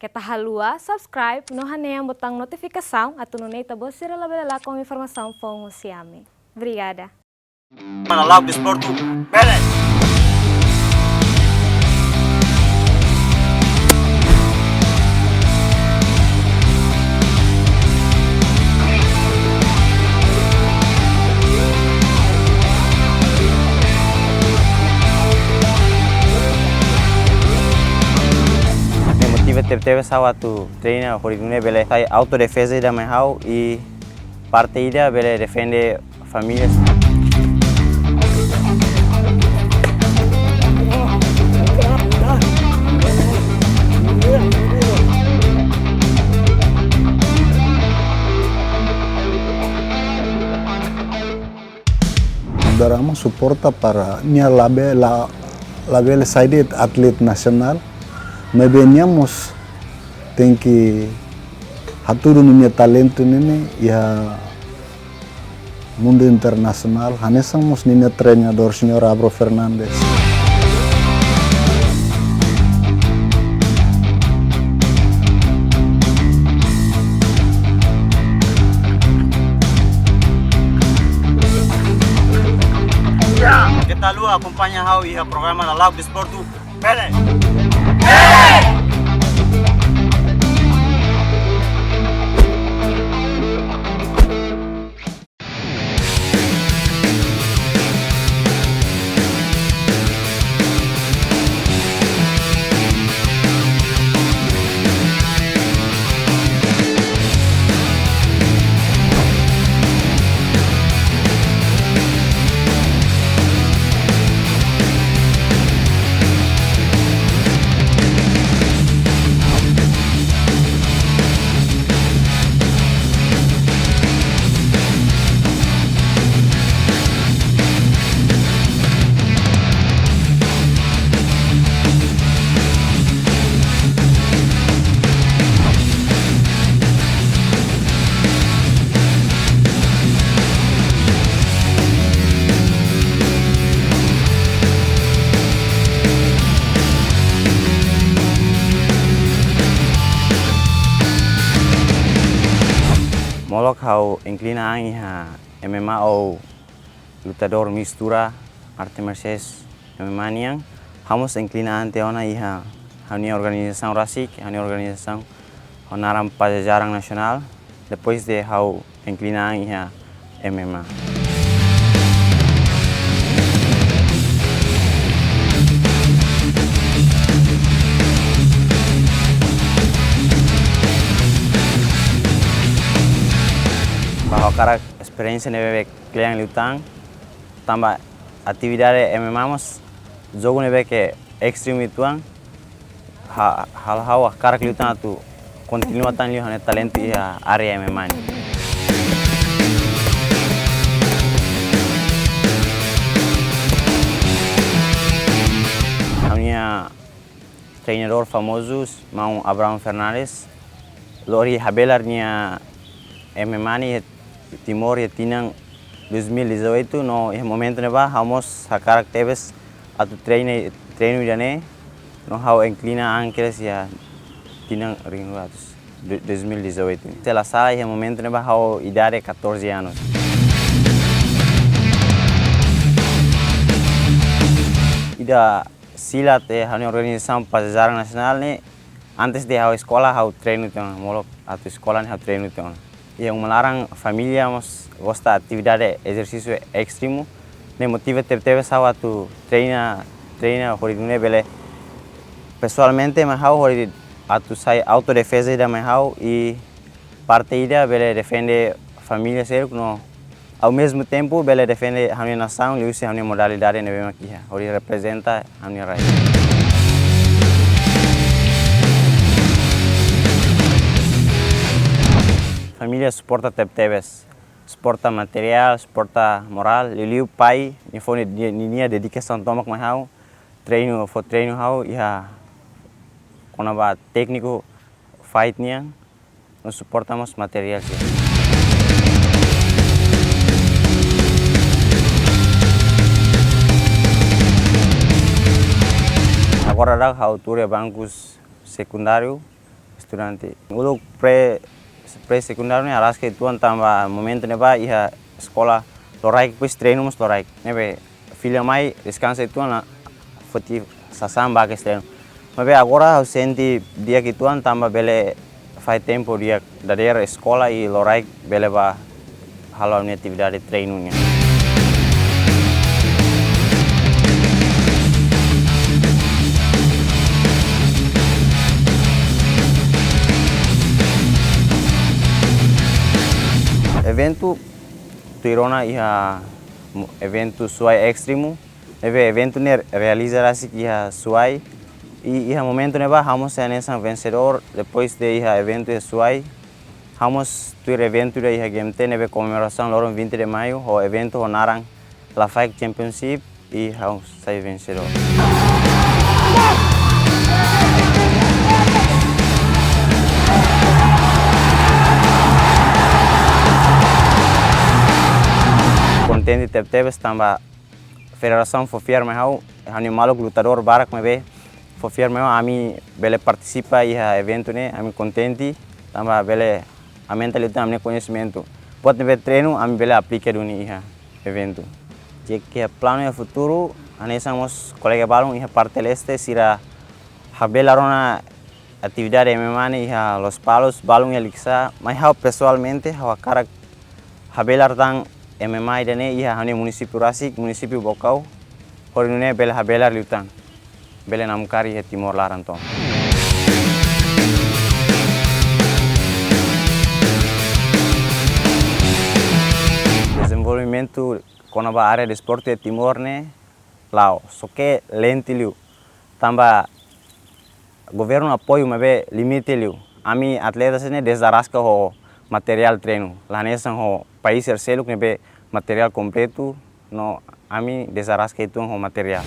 Kita halua, subscribe, no haneia botão notificação, a tu não neita você lá com informação com o Siame. Obrigada. Malalao Desporto, Belém. Teve sawatu treina horizonte bele sai autodefesa da mahau e partida bele defende famílias. Dorama suporta para minha label side atlet nacional. Mas venhamos tem que haturu minha talento nini ya mundo internacional. Hanesamos minha treinador senhor Abro Fernandes. Kita lu acompanha hau e o programa da Lau Desporto, Belém. Molok hau inclina angi ha MMA ou lutador mistura arte marciais MMA niang hamos inclina ante ona iha hani organização rasik hani organização honaram pajajarang nasional depois de hau inclina angi ha MMA. Bahwa cara experiência nebe kliang lutang tambah atividade MMA mas jogo nebe ke extreme ituang hal hawa cara lutang tu continua tan liu hane talento ya area MMA ni. Hamnya treinador famosos mau Abraham Fernandes lori habelarnya MMA ni Timor ya tinang 2018 no e momento neba hamos hakarak tebes atu treino dane no hau inclina ankeles ya tinang ring ratus 2018. Pela sala e momento neba hau idade 14 anos. Ida silat hani organização pajajarang nasional ni antes de hau escola hau treino tong molok atu escola ni hau treino tong. Yang melarang família mas gosta atividade exercício extremo ne motiva teve sawa tu treina horizonte bele pessoalmente mas hau hori atu sai autodefesa da mas hau e partida bele defende família ser no ao mesmo tempo bele defende a minha nação e usa a minha modalidade ne bema kia hori representa a minha raiz. Família suporta tebes, suporta material, suporta moral, liliu pai, nifone ninia dedicação tomak mai hau, treino hau ia konaba técnico fight nia, nós suportamos material sih. Agora hau ture bancos secundário estudante. Uluk pre sekundarnya aras ke tuan tambah momento neba iha sekolah loraik pues treino mus loraik. Nebe filha mai descansa itu na foti sasamba ke treino. Mas agora eu senti dia que tuan tambah bele faz tempo dia dari sekolah e loraik bele ba halo atividade treinonya. Evento Tuirona iha evento suai extremo, neve evento ne realizar assim iha suai e iha momento neba vamos ser nessa vencedor depois de iha evento suai vamos tuir evento de iha game te neve comemoração loro 20 de maio o evento honarang la FAIC Championship e vamos sair vencedor. Contente teve tambah federação fofiar me hau hani maluk lutador barak me be fofiar me ami bele participa iha evento ne ami contente tambah bele a mentalidade amne conhecimento pot me treino ami bele aplica duni iha evento que plano e futuro anesamos colega balon iha parte leste sira habela rona atividade MMA ne iha los palos balon elixa mas hau pessoalmente hau cara habelar tang MMA idane iha hani município Rasik, município Bocau, horinune bela habelar liutan, bela namkari he Timor Laranton. Desenvolvimento com a área de esporte de Timor ne, lao, só que lento liu, tamba governo apoio mas limite liu, ami atletas ne desarasca ho material treino, lá nessa ho país terceiro que nebe material completo no ami desarasca itu ho material.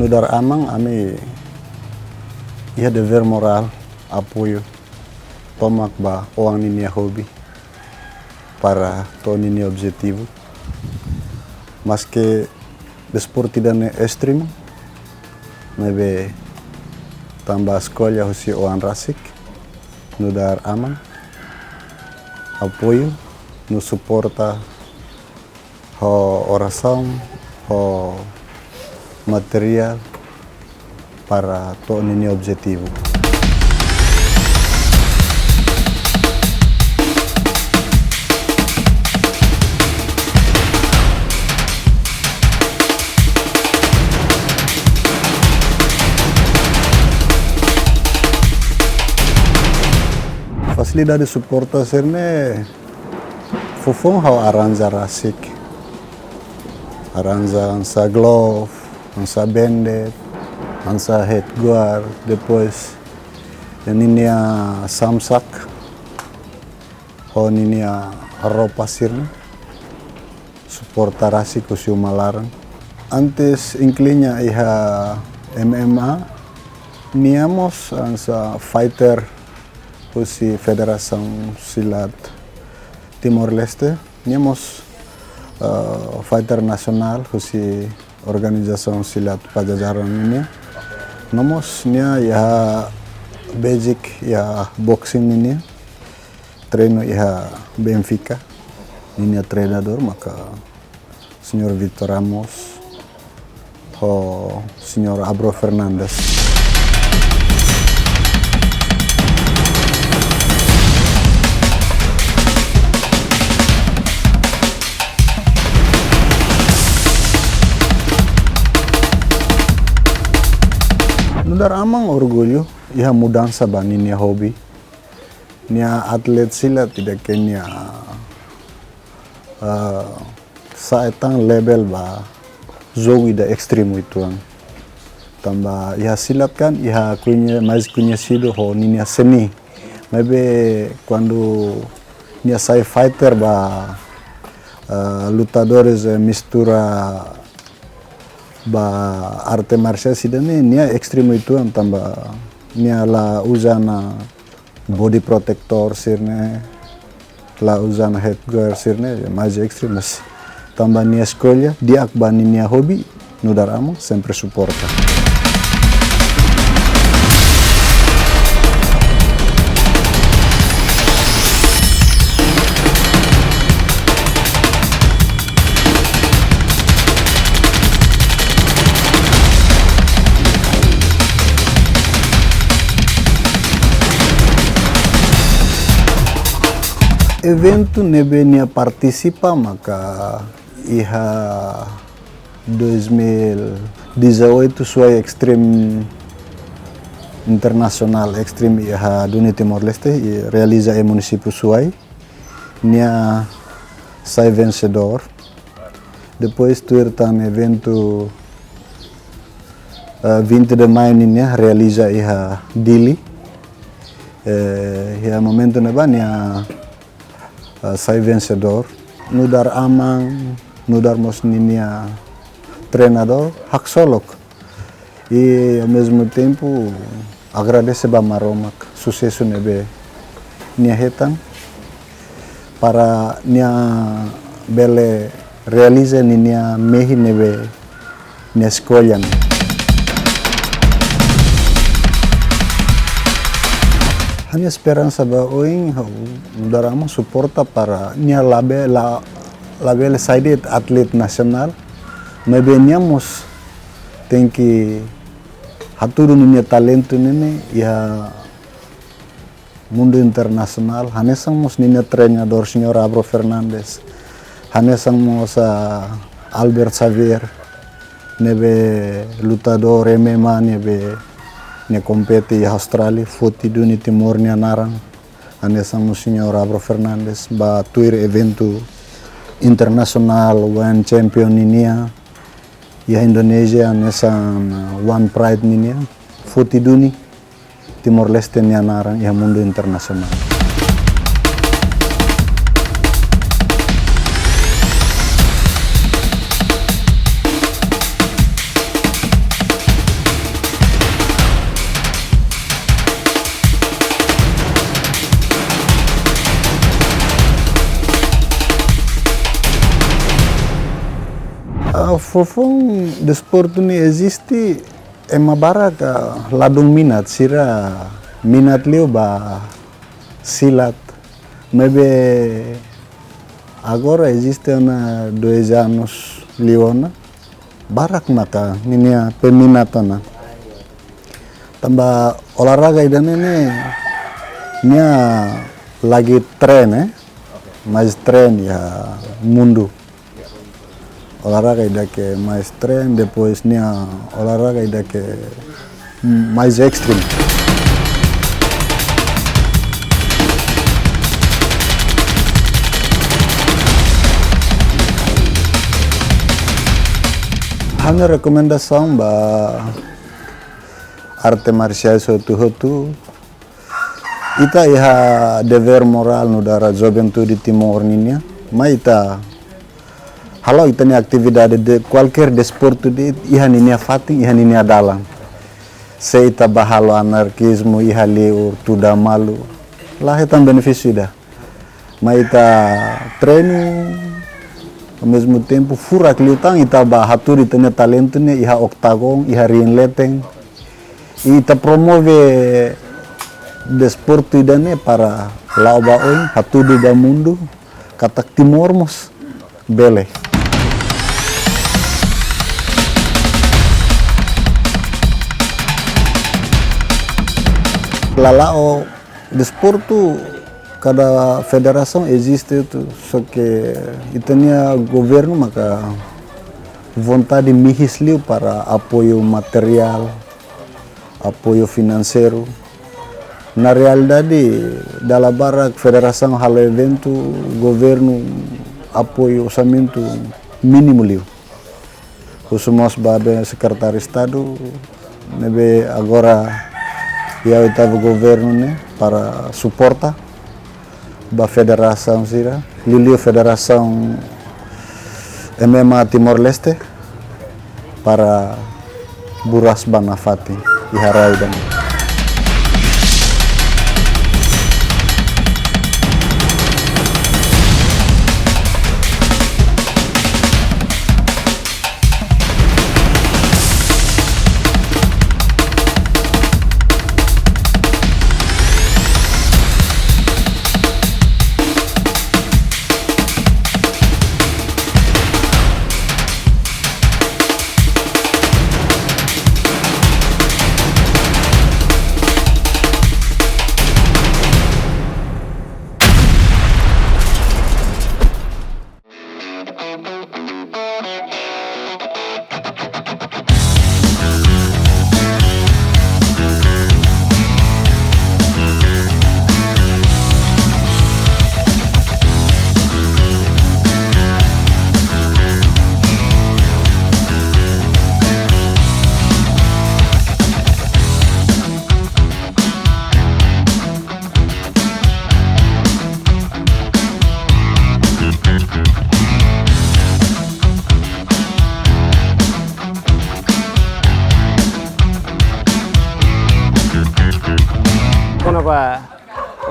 Nudar amang ami ia dever moral apoio tomak ba oang ninia hobi para to ninia objetivo mas que desporti dan extremo nebe tambah escolha husi oang Rasik nudar amang apoio no suporta ho oração ho material para todo niño objetivo. Facilidade de suporta serne fofong hau aranja Rasik. Aranja ansa glove, ansa bandit, ansa head guard, depois ninia samsak, ho ninia roupa sirne, suporta Rasik usiu malaran. Antes inclinya iha MMA, niamos ansa fighter usi Federação Silat Timor-Leste, niamos fighter nasional usi Organização Silat Pajajaran ini Nomos nia ya basic ya boxing ini treino ya Benfica ini treinador maka Senhor Vitor Ramos o Senhor Abro Fernandes. Nudar amang orgulho ia mudança ba nia hobi nia atlet silat tidak kenya saetang level ba jogo da extremo ituan tambah ia silat kan ia mais conhecido ho nia seni maybe quando nia sai fighter ba lutadores mistura ba arte marcial sidane nia extremo itu tambah nia la usana body protector sirne la usana headgear sirne mais extremas tambah nia escolha dia akbani nia hobi nudar amo sempre suporta. Evento nebe nia participa maka iha 2018 suai extreme internacional extreme iha Dunia Timor Leste realiza e município suai nia sai vencedor depois tuirtan evento 20 de maio nia realiza iha Dili iha momento neba nia sai vencedor, nudar amang, nudar mos ninia treinador, hak solok. E ao mesmo tempo agradece ba maromak sucesso nebe nia hetan para nia bele realiza nia mehi nebe nia escolhan. Hanya esperança ba oing darama suporta para nia label side atlet nasional maybe niamos tem que haturu nia talento nene ya mundo internasional hanesamos nia treinador Senhor Abro Fernandes hanesamos Albert Xavier nebe lutador MMA nebe nia compete di Australia, foti Dunia Timor nia narang, anesang Senhor Abro Fernandes ba tuir evento internasional one champion ninia, ya Indonesia anesang one pride ninia, foti Dunia Timor Leste nia narang ya mundo internasional. Fofong desporto ni existe baraka ladung minat sira minat liu ba silat maybe agora existe na 2 anos liona barak maka ninia peminatana tambah olahraga idane nia lagi tren mais tren ya mundo olahraga idake mais tren depois nia olahraga idake mais extreme. Hanya rekomendação ba arte marciais hotu ita iha dever moral no dara juventude Timor ninia mas ita halau itani atividade de qualquer desporto de iha ninia fating iha ninia dalam se ita bahalo anarquismo iha liur tuda malu lah etan benefício ida mas ita treino ao mesmo tempo furak liutang ita bahatur itani talento ne iha octagon iha rien leteng ita promove desporto idane para laobaon hatudu da mundo katak timormos bele. Lalao desporto cada federação existe itu, só que itania governo maka vontade mihisliu para apoio material, apoio financeiro. Na realidade, da barak federação halo evento, governo apoio orçamento mínimo liu. Os mos babe secretário estado, nebe agora ya oitavo governo né para suporta ba federação sira, liliu federação MMA Timor-Leste para buras banafati iharai dan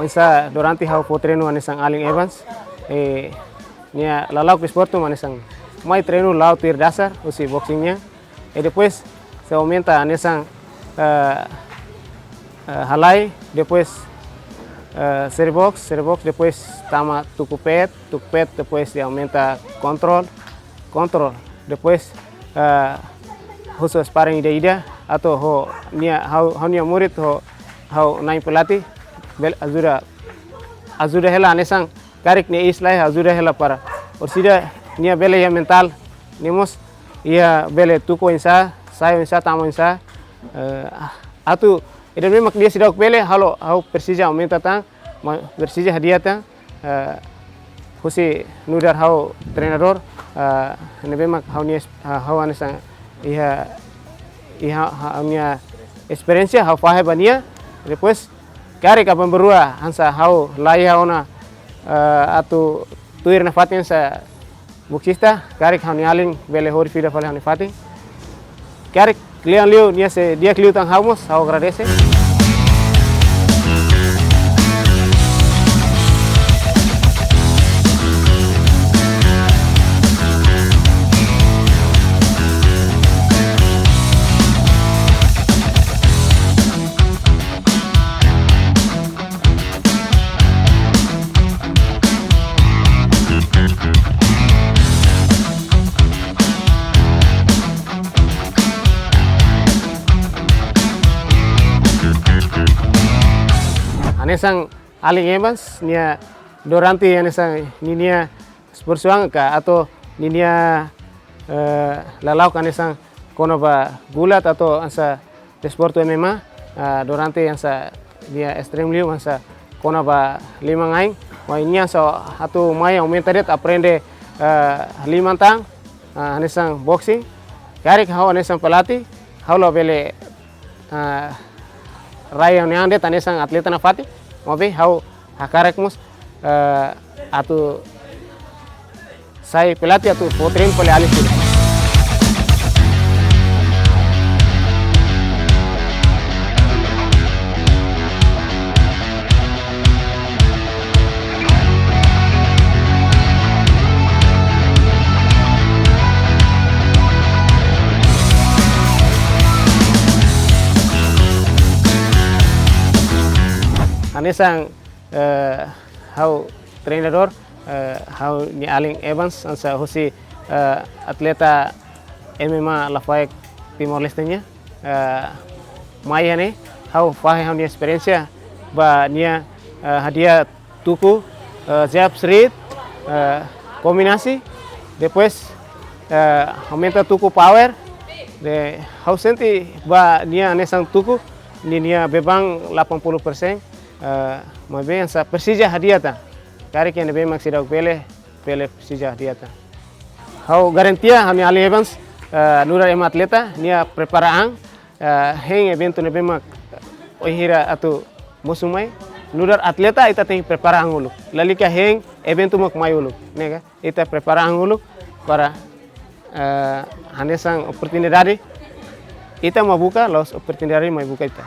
Onsa durante hau po treino anisang Aling Evans nia lalau ke esporto anisang mai treino lau tir dasar usi boxingnya depois se aumenta anisang halai depois serbox depois tama tukupet depois dia aumenta control depois husus sparring ida atau ho nia hau nia murid hau nai pelatih bel ajuda hela anesang karik ne islai ajuda hela para orsida nia bele ya mental nemos ia bele tuko insa sayo insa tamo insa atu ida memak dia sidak bele halo hau persija aumenta tang persija hadiah tang husi nudar hau treinador ne memak hau nia hau anesang iha nia experiencia hau fahe bania depois kari kapan berua hansa hau laya ona atu tuir na fatin sa buksista kari hau nialing bele hori fida fale hau ni fatin kari klian liu nia se dia kliu tang haumos hau agradece. Anesang Aling Evans nia durante anesang ninia bersuang ka atau ninia lalau anesang kono ba gulat atau ansa desporto MMA durante ansa dia extreme liu ansa kono ba limang aing wa inya so atu mai aumenta det aprende limantang anesang boxing karik hau anesang pelatih hau lo bele raya yang det anesang atleta na fati mobe hau hakarek mus atu sai pelatih atu potrin pole alis hanesang how treinador how ni Aling Evans ansa hosi atleta MMA Lafaik Timor Leste-nya Maya ne how fahe how ni experiência ba nia hadiah tuku jab serit kombinasi depois aumenta tuku power de how senti ba nia nesang tuku ni nia bebang 80% mas bem essa Persija hadiah ta kari que bem maxidau pele Persija hadiah ta how garantia hami Ali Evans nura em atleta nia preparaan heng evento ne bem ohira atu musumai nudar atleta ita tem preparaan uluk lalika heng evento mak mai uluk nega ita preparaan uluk para hanesang oportunidade ita mabuka los oportunidade mai buka ita